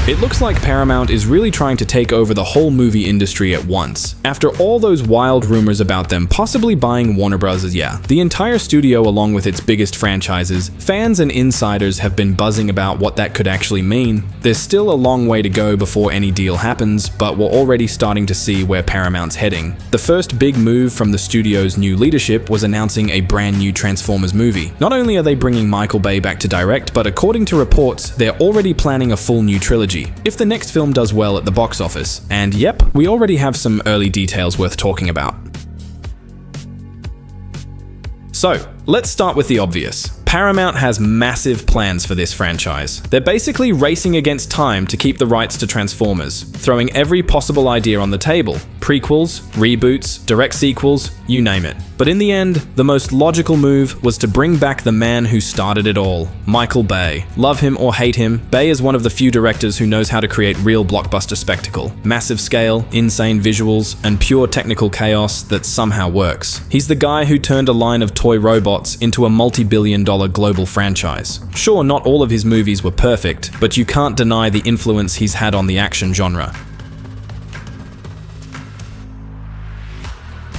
It looks like Paramount is really trying to take over the whole movie industry at once. After all those wild rumors about them possibly buying Warner Bros., the entire studio along with its biggest franchises, fans and insiders have been buzzing about what that could actually mean. There's still a long way to go before any deal happens, but we're already starting to see where Paramount's heading. The first big move from the studio's new leadership was announcing a brand new Transformers movie. Not only are they bringing Michael Bay back to direct, but according to reports, they're already planning a full new trilogy. If the next film does well at the box office. And yep, we already have some early details worth talking about. So, let's start with the obvious. Paramount has massive plans for this franchise. They're basically racing against time to keep the rights to Transformers, throwing every possible idea on the table. Prequels, reboots, direct sequels, you name it. But in the end, the most logical move was to bring back the man who started it all, Michael Bay. Love him or hate him, Bay is one of the few directors who knows how to create real blockbuster spectacle. Massive scale, insane visuals, and pure technical chaos that somehow works. He's the guy who turned a line of toy robots into a multi-billion-dollar global franchise. Sure, not all of his movies were perfect, but you can't deny the influence he's had on the action genre.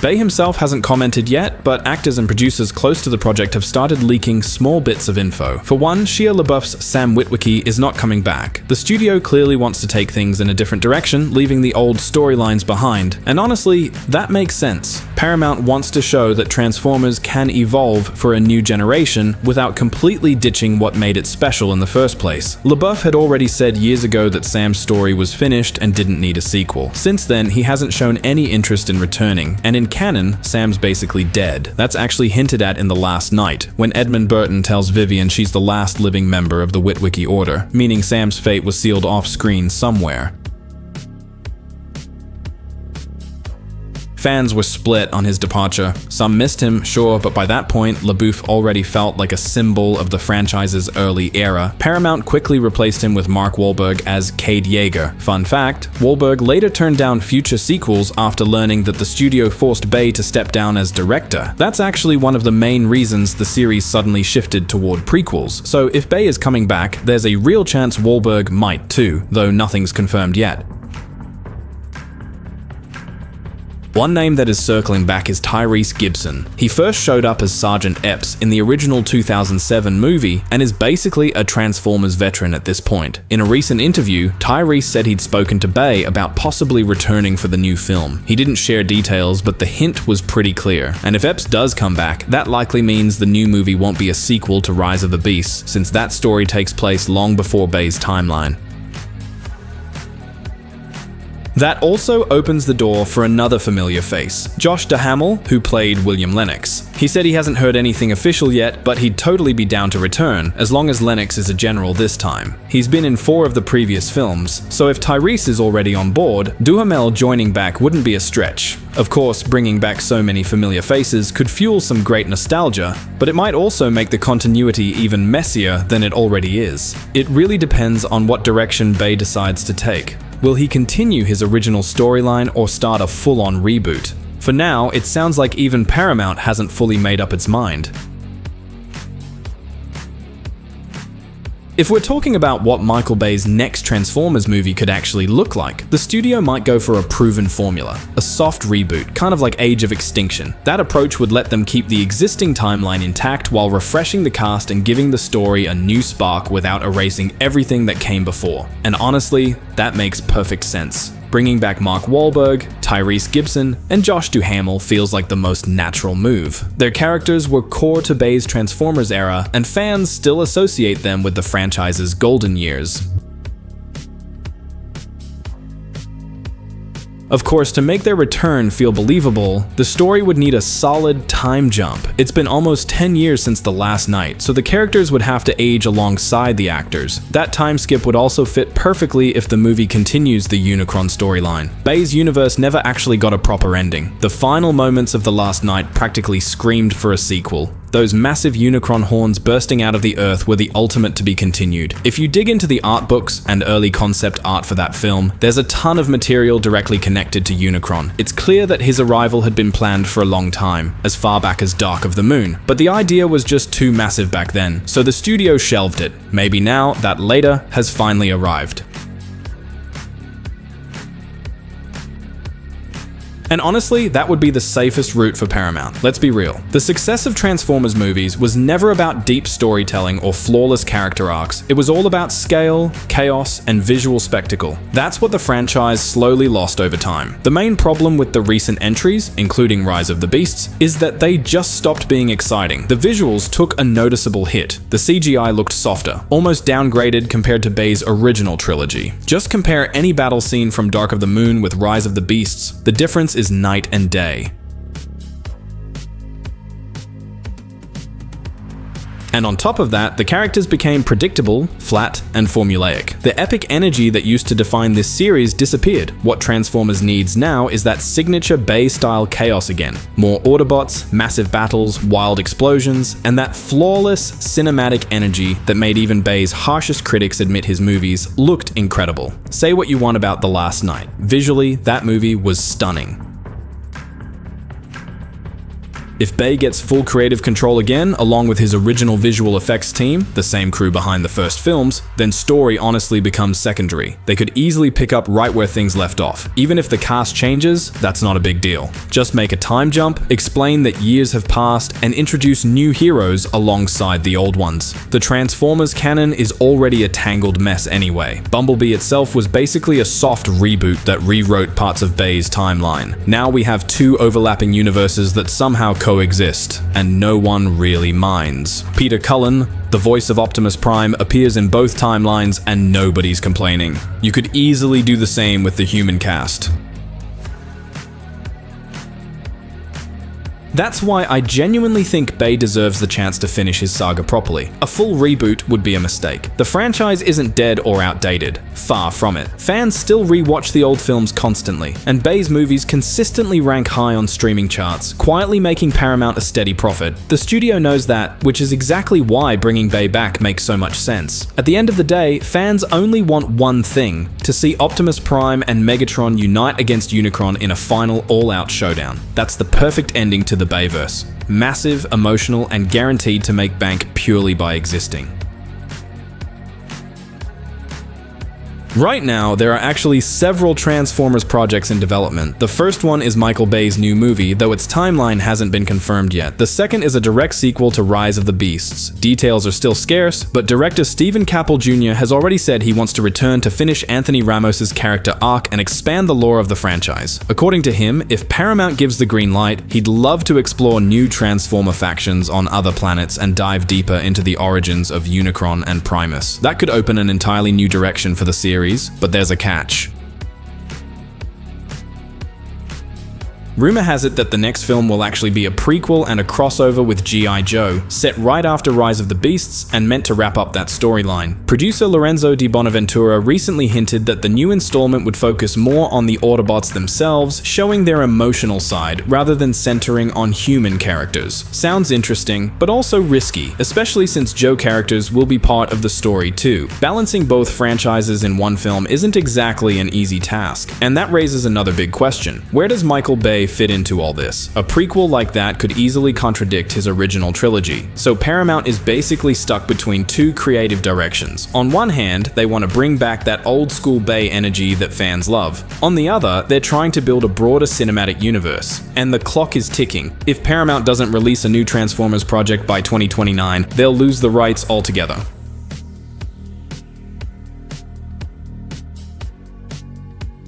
Bay himself hasn't commented yet, but actors and producers close to the project have started leaking small bits of info. For one, Shia LaBeouf's Sam Witwicky is not coming back. The studio clearly wants to take things in a different direction, leaving the old storylines behind. And honestly, that makes sense. Paramount wants to show that Transformers can evolve for a new generation without completely ditching what made it special in the first place. LaBeouf had already said years ago that Sam's story was finished and didn't need a sequel. Since then, he hasn't shown any interest in returning, and in canon, Sam's basically dead. That's actually hinted at in The Last Night, when Edmund Burton tells Vivian she's the last living member of the Witwicky Order, meaning Sam's fate was sealed off-screen somewhere. Fans were split on his departure. Some missed him, sure, but by that point, LaBeouf already felt like a symbol of the franchise's early era. Paramount quickly replaced him with Mark Wahlberg as Cade Yeager. Fun fact, Wahlberg later turned down future sequels after learning that the studio forced Bay to step down as director. That's actually one of the main reasons the series suddenly shifted toward prequels. So if Bay is coming back, there's a real chance Wahlberg might too, though nothing's confirmed yet. One name that is circling back is Tyrese Gibson. He first showed up as Sergeant Epps in the original 2007 movie and is basically a Transformers veteran at this point. In a recent interview, Tyrese said he'd spoken to Bay about possibly returning for the new film. He didn't share details, but the hint was pretty clear. And if Epps does come back, that likely means the new movie won't be a sequel to Rise of the Beasts, since that story takes place long before Bay's timeline. That also opens the door for another familiar face, Josh Duhamel, who played William Lennox. He said he hasn't heard anything official yet, but he'd totally be down to return, as long as Lennox is a general this time. He's been in 4 of the previous films, so if Tyrese is already on board, Duhamel joining back wouldn't be a stretch. Of course, bringing back so many familiar faces could fuel some great nostalgia, but it might also make the continuity even messier than it already is. It really depends on what direction Bay decides to take. Will he continue his original storyline or start a full-on reboot? For now, it sounds like even Paramount hasn't fully made up its mind. If we're talking about what Michael Bay's next Transformers movie could actually look like, the studio might go for a proven formula, a soft reboot, kind of like Age of Extinction. That approach would let them keep the existing timeline intact while refreshing the cast and giving the story a new spark without erasing everything that came before. And honestly, that makes perfect sense. Bringing back Mark Wahlberg, Tyrese Gibson, and Josh Duhamel feels like the most natural move. Their characters were core to Bay's Transformers era, and fans still associate them with the franchise's golden years. Of course, to make their return feel believable, the story would need a solid time jump. It's been almost 10 years since The Last Night, so the characters would have to age alongside the actors. That time skip would also fit perfectly if the movie continues the Unicron storyline. Bay's universe never actually got a proper ending. The final moments of The Last Night practically screamed for a sequel. Those massive Unicron horns bursting out of the earth were the ultimate to be continued. If you dig into the art books and early concept art for that film, there's a ton of material directly connected to Unicron. It's clear that his arrival had been planned for a long time, as far back as Dark of the Moon, but the idea was just too massive back then, so the studio shelved it. Maybe now, that later has finally arrived. And honestly, that would be the safest route for Paramount. Let's be real. The success of Transformers movies was never about deep storytelling or flawless character arcs. It was all about scale, chaos, and visual spectacle. That's what the franchise slowly lost over time. The main problem with the recent entries, including Rise of the Beasts, is that they just stopped being exciting. The visuals took a noticeable hit. The CGI looked softer, almost downgraded compared to Bay's original trilogy. Just compare any battle scene from Dark of the Moon with Rise of the Beasts. The difference is night and day. And on top of that, the characters became predictable, flat, and formulaic. The epic energy that used to define this series disappeared. What Transformers needs now is that signature Bay-style chaos again. More Autobots, massive battles, wild explosions, and that flawless cinematic energy that made even Bay's harshest critics admit his movies looked incredible. Say what you want about The Last Knight. Visually, that movie was stunning. If Bay gets full creative control again, along with his original visual effects team, the same crew behind the first films, then story honestly becomes secondary. They could easily pick up right where things left off. Even if the cast changes, that's not a big deal. Just make a time jump, explain that years have passed, and introduce new heroes alongside the old ones. The Transformers canon is already a tangled mess anyway. Bumblebee itself was basically a soft reboot that rewrote parts of Bay's timeline. Now we have two overlapping universes that somehow coexist, and no one really minds. Peter Cullen, the voice of Optimus Prime, appears in both timelines and nobody's complaining. You could easily do the same with the human cast. That's why I genuinely think Bay deserves the chance to finish his saga properly. A full reboot would be a mistake. The franchise isn't dead or outdated. Far from it. Fans still rewatch the old films constantly, and Bay's movies consistently rank high on streaming charts, quietly making Paramount a steady profit. The studio knows that, which is exactly why bringing Bay back makes so much sense. At the end of the day, fans only want one thing: to see Optimus Prime and Megatron unite against Unicron in a final all-out showdown. That's the perfect ending to the Bayverse. Massive, emotional, and guaranteed to make bank purely by existing. Right now, there are actually several Transformers projects in development. The first one is Michael Bay's new movie, though its timeline hasn't been confirmed yet. The second is a direct sequel to Rise of the Beasts. Details are still scarce, but director Stephen Caple Jr. has already said he wants to return to finish Anthony Ramos's character arc and expand the lore of the franchise. According to him, if Paramount gives the green light, he'd love to explore new Transformer factions on other planets and dive deeper into the origins of Unicron and Primus. That could open an entirely new direction for the series. But there's a catch. Rumor has it that the next film will actually be a prequel and a crossover with G.I. Joe, set right after Rise of the Beasts and meant to wrap up that storyline. Producer Lorenzo Di Bonaventura recently hinted that the new installment would focus more on the Autobots themselves, showing their emotional side rather than centering on human characters. Sounds interesting, but also risky, especially since Joe characters will be part of the story too. Balancing both franchises in one film isn't exactly an easy task, and that raises another big question. Where does Michael Bay fit into all this? A prequel like that could easily contradict his original trilogy. So Paramount is basically stuck between two creative directions. On one hand, they want to bring back that old school Bay energy that fans love. On the other, they're trying to build a broader cinematic universe. And the clock is ticking. If Paramount doesn't release a new Transformers project by 2029, they'll lose the rights altogether.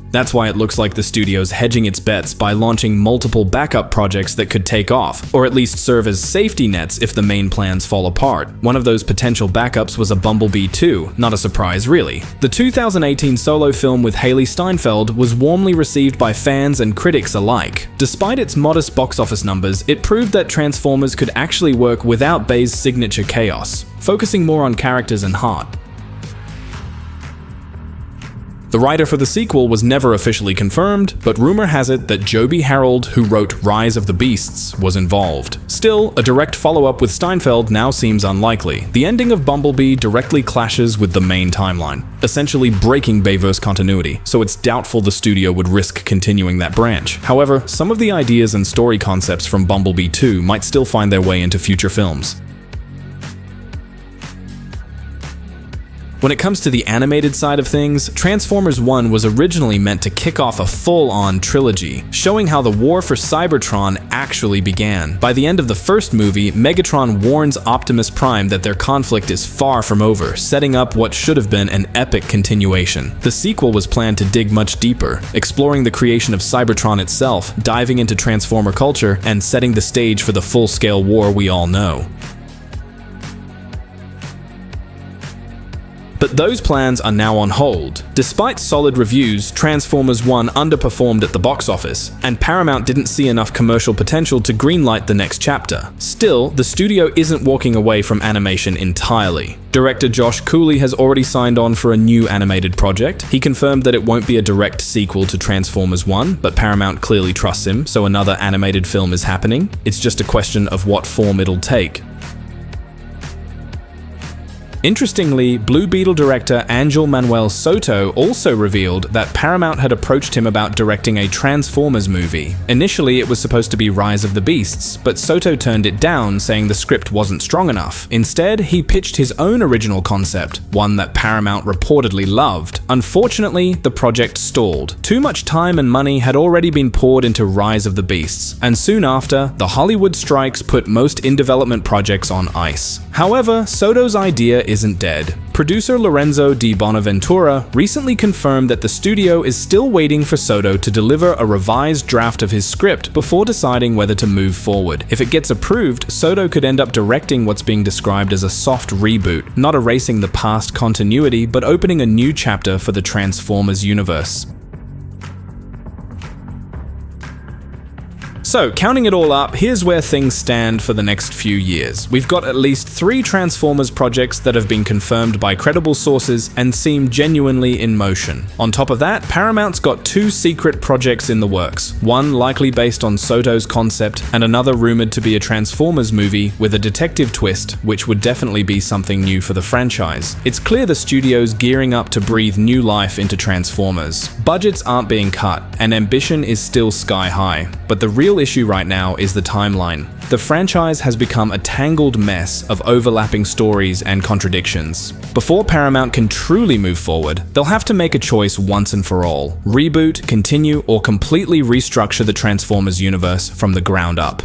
That's why it looks like the studio's hedging its bets by launching multiple backup projects that could take off, or at least serve as safety nets if the main plans fall apart. One of those potential backups was a Bumblebee 2, not a surprise really. The 2018 solo film with Hailee Steinfeld was warmly received by fans and critics alike. Despite its modest box office numbers, it proved that Transformers could actually work without Bay's signature chaos, focusing more on characters and heart. The writer for the sequel was never officially confirmed, but rumor has it that Joby Harold, who wrote Rise of the Beasts, was involved. Still, a direct follow-up with Steinfeld now seems unlikely. The ending of Bumblebee directly clashes with the main timeline, essentially breaking Bayverse continuity, so it's doubtful the studio would risk continuing that branch. However, some of the ideas and story concepts from Bumblebee 2 might still find their way into future films. When it comes to the animated side of things, Transformers 1 was originally meant to kick off a full-on trilogy, showing how the war for Cybertron actually began. By the end of the first movie, Megatron warns Optimus Prime that their conflict is far from over, setting up what should have been an epic continuation. The sequel was planned to dig much deeper, exploring the creation of Cybertron itself, diving into Transformer culture, and setting the stage for the full-scale war we all know. But those plans are now on hold. Despite solid reviews, Transformers 1 underperformed at the box office, and Paramount didn't see enough commercial potential to greenlight the next chapter. Still, the studio isn't walking away from animation entirely. Director Josh Cooley has already signed on for a new animated project. He confirmed that it won't be a direct sequel to Transformers 1, but Paramount clearly trusts him, so another animated film is happening. It's just a question of what form it'll take. Interestingly, Blue Beetle director Angel Manuel Soto also revealed that Paramount had approached him about directing a Transformers movie. Initially, it was supposed to be Rise of the Beasts, but Soto turned it down, saying the script wasn't strong enough. Instead, he pitched his own original concept, one that Paramount reportedly loved. Unfortunately, the project stalled. Too much time and money had already been poured into Rise of the Beasts, and soon after, the Hollywood strikes put most in-development projects on ice. However, Soto's idea isn't dead. Producer Lorenzo Di Bonaventura recently confirmed that the studio is still waiting for Soto to deliver a revised draft of his script before deciding whether to move forward. If it gets approved, Soto could end up directing what's being described as a soft reboot, not erasing the past continuity, but opening a new chapter for the Transformers universe. So, counting it all up, here's where things stand for the next few years. We've got at least 3 Transformers projects that have been confirmed by credible sources and seem genuinely in motion. On top of that, Paramount's got 2 secret projects in the works, one likely based on Soto's concept, and another rumored to be a Transformers movie with a detective twist, which would definitely be something new for the franchise. It's clear the studio's gearing up to breathe new life into Transformers. Budgets aren't being cut, and ambition is still sky high, but the real issue right now is the timeline. The franchise has become a tangled mess of overlapping stories and contradictions. Before Paramount can truly move forward, they'll have to make a choice once and for all: reboot, continue, or completely restructure the Transformers universe from the ground up.